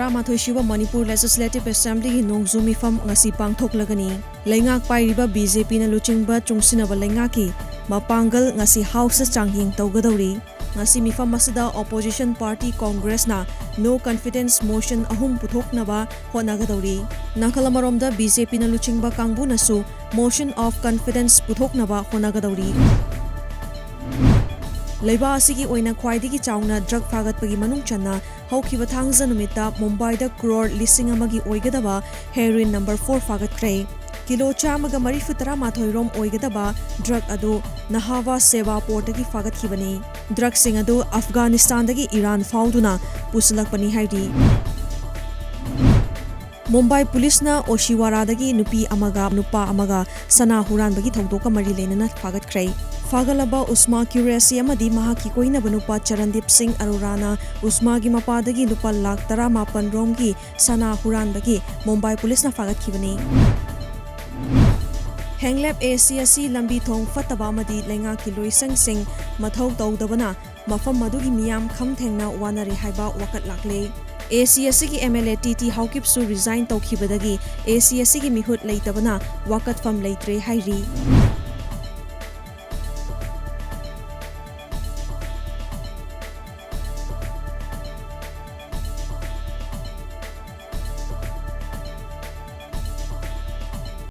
ꯇꯔꯥꯃꯥꯊꯣꯏꯁꯨꯕ Manipur legislative ꯑꯦꯁꯦꯝꯕ꯭ꯂꯤꯒꯤ ꯅꯣꯡꯖꯨ ꯃꯤꯐꯝ ꯉꯁꯤ ꯄꯥꯡꯊꯣꯛꯂꯒꯅꯤ꯫ ꯂꯩꯉꯥꯛ ꯄꯥꯏꯔꯤꯕ ꯕꯤꯖꯦꯄꯤꯅ ꯂꯨꯆꯤꯡꯕ ꯆꯨꯡꯁꯤꯟꯅꯕ ꯂꯩꯉꯥꯛꯀꯤ ꯃꯄꯥꯡꯒꯜ ꯉꯁꯤ ꯍꯥꯎꯁꯇ ꯆꯥꯡꯌꯦꯡ ꯇꯧꯒꯗꯧꯔꯤ꯫ ngasi mifam asida opposition party congress na no confidence motion ahum puthoknaba honagadauri nangkalamaromda bjp na luchingba kangbu nasu motion of confidence puthoknaba honagadauri leiba asigi oina khwaidigi chauna drug phagatpagi manung channa haukiba thangza numita mumbai da crore lising amagi oigadaba heroin number 4 phagatkhre kilo chamaga marifutara mathoirom oigadaba drug adu nahava seva portagi phagatkhibani drug sing adu afghanistan dagi iran fauduna puslakpani haidi Mumbai police na Oshiwara dagi nupi amaga nupa amaga sana huran bagi thongdoka mari lenana phagatkhre fagalaba usma curiosity amadi mahaki koina banupa Charandeep Singh Arorana usma gi mapa dagi nupa lakh 18 rom gi sana huran bagi Mumbai police na phagatkhibani Henglep ACSC lambi thong fataba amadi lenga ki loisang sing mathau tawdabana mafam madugi miyam kham thengna wanari haiba wakat lakle ACSC ki MLA TT Haukipsu resign tawkhibadagi ACSC ki mihut leitabana wakat fam leitre hairi